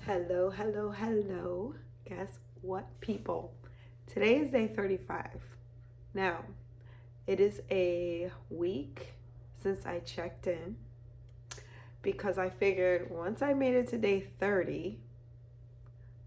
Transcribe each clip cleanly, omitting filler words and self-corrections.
Hello, hello, hello. Guess what, people? Today is day 35. Now, it is a week since I checked in because I figured once I made it to day 30,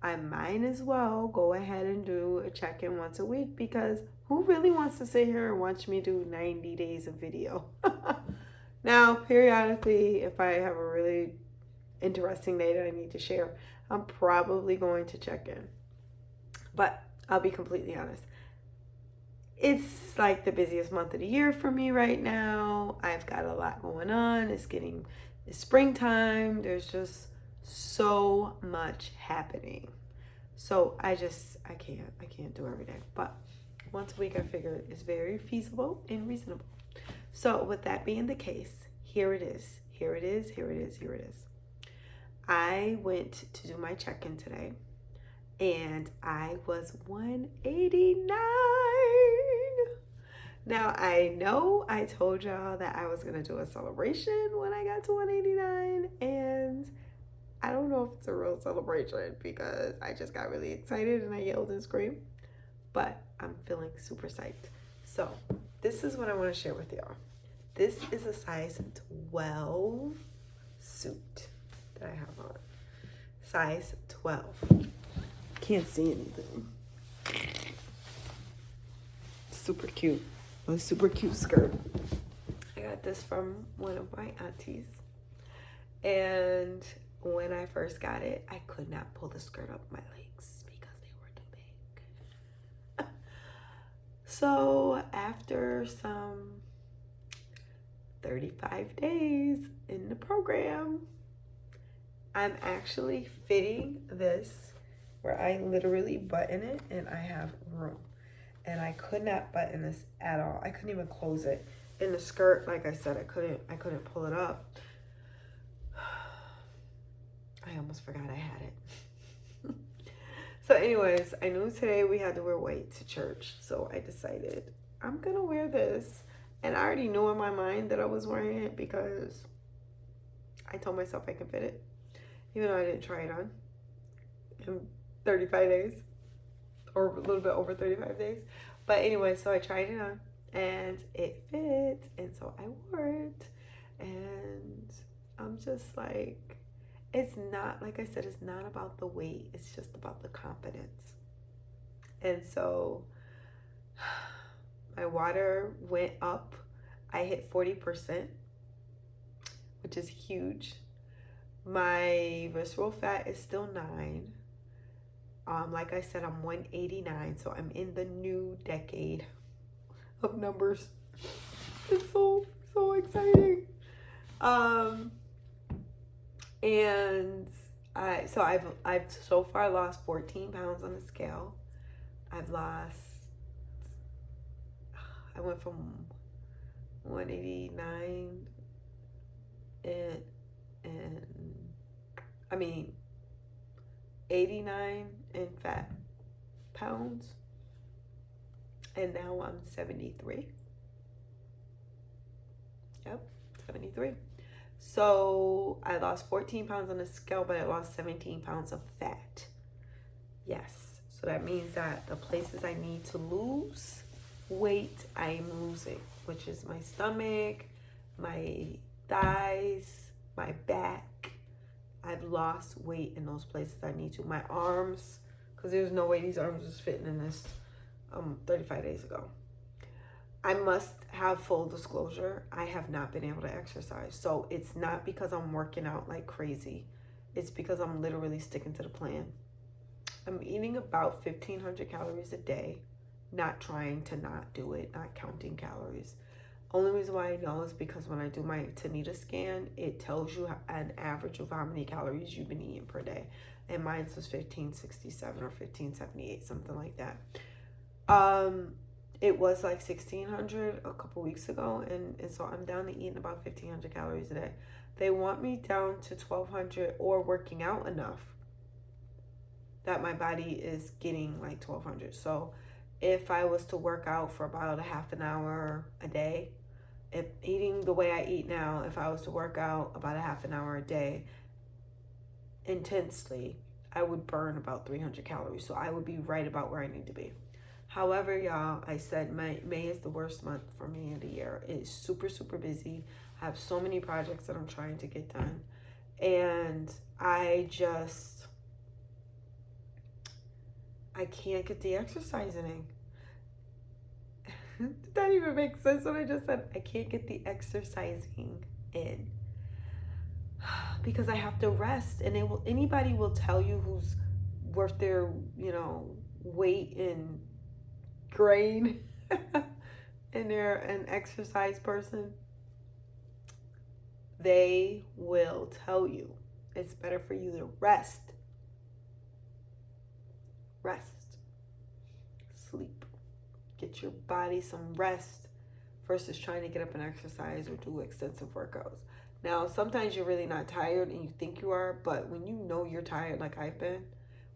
I might as well go ahead and do a check in once a week because who really wants to sit here and watch me do 90 days of video? Now, periodically, if I have a really interesting day that I need to share, I'm probably going to check in. But I'll be completely honest. It's like the busiest month of the year for me right now. I've got a lot going on. It's springtime. There's just so much happening. So I can't do every day. But once a week I figure is very feasible and reasonable. So with that being the case, here it is. I went to do my check-in today and I was 189. Now I know I told y'all that I was gonna do a celebration when I got to 189, and I don't know if it's a real celebration because I just got really excited and I yelled and screamed, but I'm feeling super psyched. So this is what I want to share with y'all. This is a size 12 suit that I have on. Size 12. Can't see anything. Super cute. A super cute skirt. I got this from one of my aunties. And when I first got it, I could not pull the skirt up my legs because they were too big. So after some 35 days in the program, I'm actually fitting this where I literally button it and I have room. And I could not button this at all. I couldn't even close it. In the skirt, like I said, I couldn't pull it up. I almost forgot I had it. So anyways, I knew today we had to wear white to church. So I decided I'm gonna wear this. And I already knew in my mind that I was wearing it because I told myself I can fit it. Even though I didn't try it on in 35 days or a little bit over 35 days. But anyway, so I tried it on and it fit. And so I wore it. And I'm just like, it's not, like I said, it's not about the weight. It's just about the confidence. And so my water went up. I hit 40%, which is huge. My visceral fat is still 9. Like I said, I'm 189, so I'm in the new decade of numbers. It's so exciting. And I've so far lost 14 pounds on the scale. I went from 189 and 89 in fat pounds, and now I'm 73. Yep, 73. So I lost 14 pounds on the scale, but I lost 17 pounds of fat. Yes, so that means that the places I need to lose weight, I'm losing, which is my stomach, my thighs, my back. I've lost weight in those places I need to. My arms, because there's no way these arms was fitting in this 35 days ago. I must have full disclosure. I have not been able to exercise. So it's not because I'm working out like crazy. It's because I'm literally sticking to the plan. I'm eating about 1,500 calories a day. Not trying to not do it. Not counting calories. Only reason why I know is because when I do my Candida scan, it tells you an average of how many calories you've been eating per day. And mine says 1,567 or 1,578, something like that. It was like 1,600 a couple weeks ago, and so I'm down to eating about 1,500 calories a day. They want me down to 1,200 or working out enough that my body is getting like 1,200. So if I was to work out for about a half an hour a day, if eating the way I eat now, if I was to work out about a half an hour a day intensely, I would burn about 300 calories. So I would be right about where I need to be. However, y'all, I said May is the worst month for me of the year. It is super, super busy. I have so many projects that I'm trying to get done. And I can't get the exercising in. Did that even make sense what I just said? I can't get the exercising in because I have to rest. And anybody will tell you who's worth their, weight in grain and they're an exercise person. They will tell you it's better for you to rest, sleep, get your body some rest versus trying to get up and exercise or do extensive workouts. Now, sometimes you're really not tired and you think you are, but when you know you're tired, like I've been,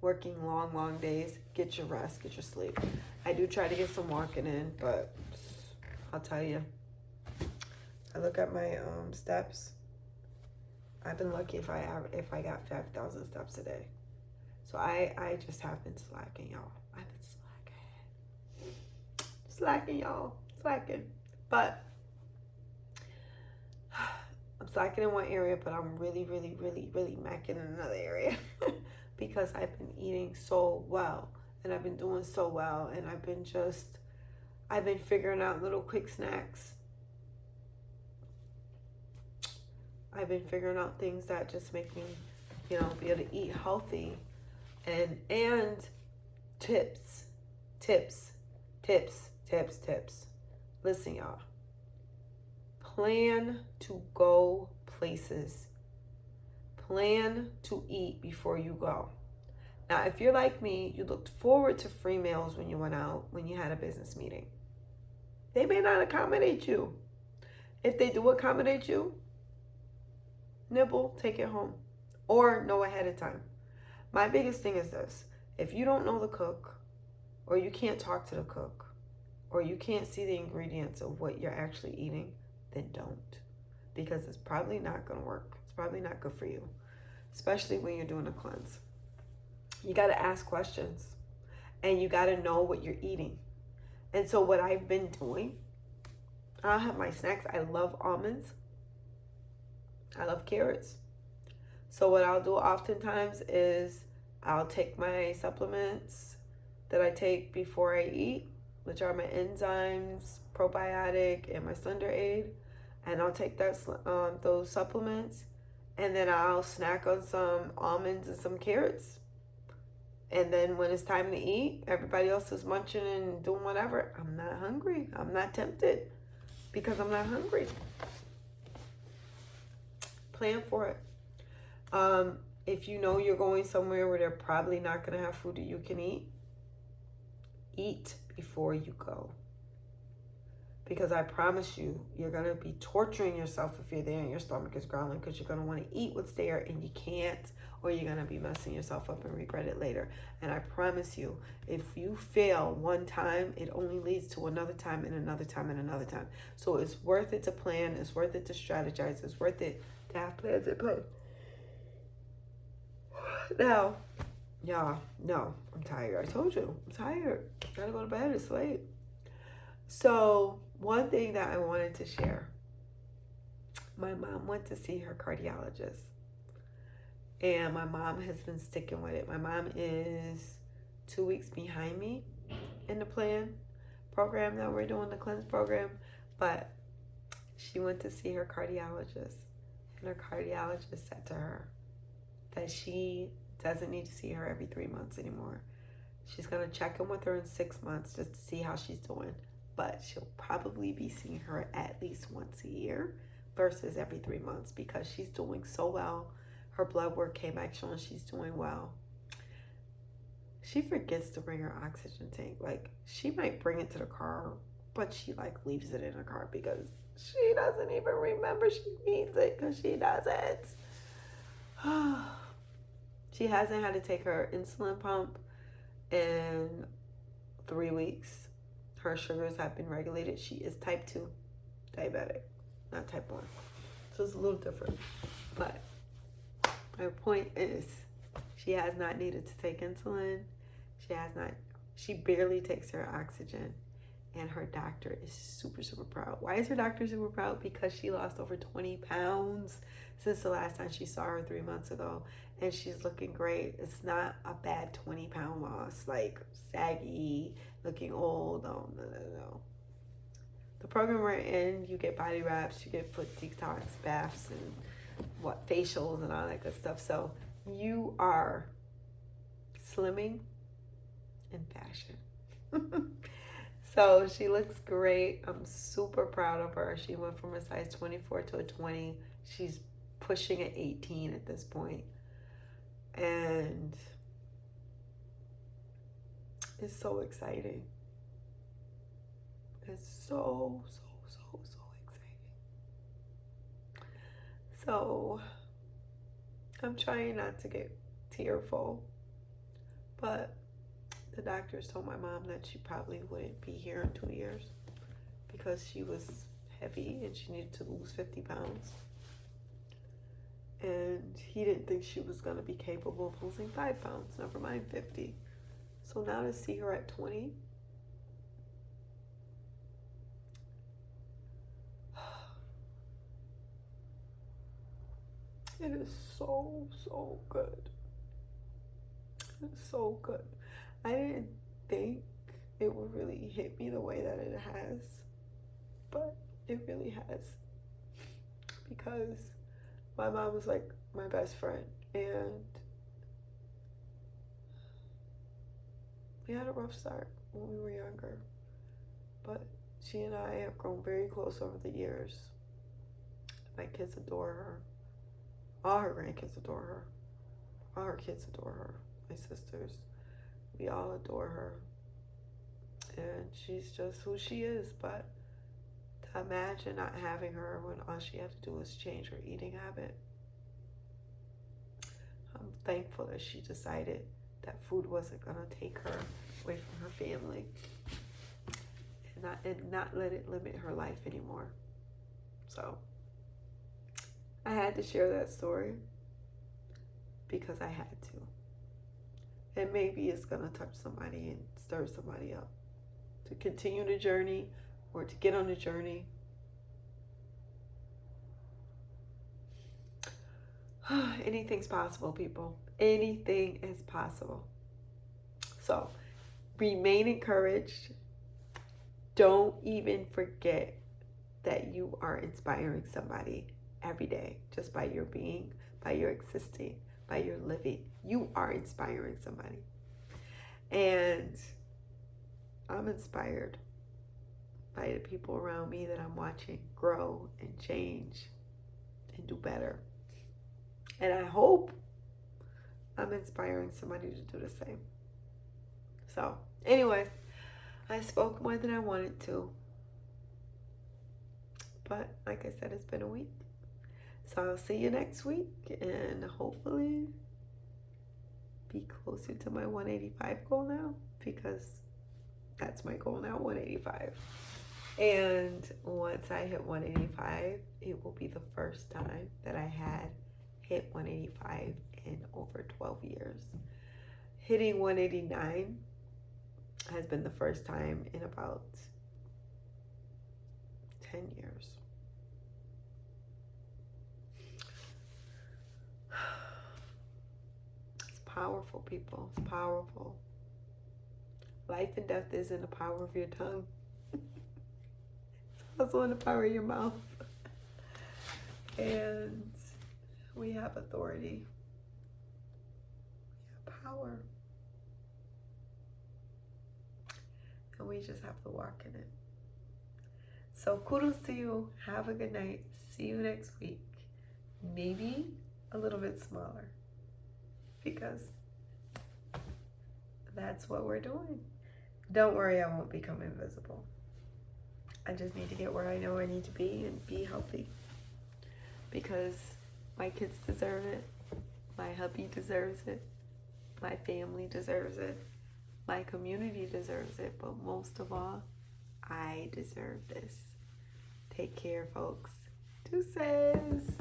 working long days, get your rest, get your sleep. I do try to get some walking in, but I'll tell you, I look at my steps. I've been lucky if I got 5,000 steps a day. So I just have been slacking, y'all. I've been slacking, y'all. But I'm slacking in one area, but I'm really macking in another area because I've been eating so well and I've been doing so well and I've been figuring out little quick snacks. I've been figuring out things that just make me, be able to eat healthy and tips. Listen, y'all. Plan to go places. Plan to eat before you go. Now, if you're like me, you looked forward to free meals when you went out, when you had a business meeting. They may not accommodate you. If they do accommodate you, nibble, take it home, or know ahead of time. My biggest thing is this: if you don't know the cook, or you can't talk to the cook, or you can't see the ingredients of what you're actually eating, then don't, because it's probably not going to work. It's probably not good for you, especially when you're doing a cleanse. You got to ask questions, and you got to know what you're eating. And so what I've been doing, I'll have my snacks. I love almonds. I love carrots. So what I'll do oftentimes is I'll take my supplements that I take before I eat, which are my enzymes, probiotic, and my Slender Aid. And I'll take those supplements, and then I'll snack on some almonds and some carrots. And then when it's time to eat, everybody else is munching and doing whatever. I'm not hungry. I'm not tempted because I'm not hungry. Plan for it. If you know you're going somewhere where they're probably not going to have food that you can eat before you go. Because I promise you, you're going to be torturing yourself if you're there and your stomach is growling because you're going to want to eat what's there and you can't, or you're going to be messing yourself up and regret it later. And I promise you, if you fail one time, it only leads to another time and another time and another time. So it's worth it to plan. It's worth it to strategize. It's worth it to have plans in place. Now, y'all, no, I'm tired. I told you, I'm tired. Gotta go to bed. It's late. So one thing that I wanted to share, my mom went to see her cardiologist, and my mom has been sticking with it. My mom is 2 weeks behind me in the program that we're doing, the cleanse program, but she went to see her cardiologist, and her cardiologist said to her that she doesn't need to see her every 3 months anymore. She's going to check in with her in 6 months just to see how she's doing. But she'll probably be seeing her at least once a year versus every 3 months because she's doing so well. Her blood work came back showing she's doing well. She forgets to bring her oxygen tank. Like, she might bring it to the car, but she leaves it in the car because she doesn't even remember she needs it because she doesn't. She hasn't had to take her insulin pump in 3 weeks. Her sugars have been regulated. She is type 2 diabetic, not type 1. So it's a little different. But My point is, she has not needed to take insulin. She barely takes her oxygen. And her doctor is super, super proud. Why is her doctor super proud? Because she lost over 20 pounds since the last time she saw her 3 months ago. And she's looking great. It's not a bad 20-pound loss, like saggy, looking old. No, no, no, no. The program we're in, you get body wraps, you get foot detox baths, and facials and all that good stuff. So you are slimming in fashion. So she looks great. I'm super proud of her. She went from a size 24 to a 20. She's pushing an 18 at this point. And it's so exciting. It's so exciting. So I'm trying not to get tearful, but the doctors told my mom that she probably wouldn't be here in 2 years because she was heavy and she needed to lose 50 pounds. And he didn't think she was going to be capable of losing 5 pounds, never mind 50. So now to see her at 20, it is so good. It's so good. I didn't think it would really hit me the way that it has, but it really has, because my mom was like my best friend, and we had a rough start when we were younger, but she and I have grown very close over the years. My kids adore her. All her grandkids adore her. All her kids adore her. My sisters. We all adore her. And she's just who she is. But to imagine not having her when all she had to do was change her eating habit. I'm thankful that she decided that food wasn't going to take her away from her family. And not let it limit her life anymore. So I had to share that story because I had to. And maybe it's going to touch somebody and stir somebody up to continue the journey or to get on the journey. Anything's possible, people. Anything is possible. So remain encouraged. Don't even forget that you are inspiring somebody every day, just by your being, by your existing, by your living. You are inspiring somebody. And I'm inspired by the people around me that I'm watching grow and change and do better. And I hope I'm inspiring somebody to do the same. So, anyway, I spoke more than I wanted to. But like I said, it's been a week. So I'll see you next week and hopefully be closer to my 185 goal now, because that's my goal now, 185. And once I hit 185, it will be the first time that I had hit 185 in over 12 years. Hitting 189 has been the first time in about 10 years. It's powerful, people. It's powerful. Life and death is in the power of your tongue. It's also in the power of your mouth. And we have authority. We have power. And we just have to walk in it. So kudos to you. Have a good night. See you next week. Maybe a little bit smaller, because that's what we're doing. Don't worry, I won't become invisible. I just need to get where I know I need to be and be healthy, because my kids deserve it. My hubby deserves it. My family deserves it. My community deserves it. But most of all, I deserve this. Take care, folks. Deuces.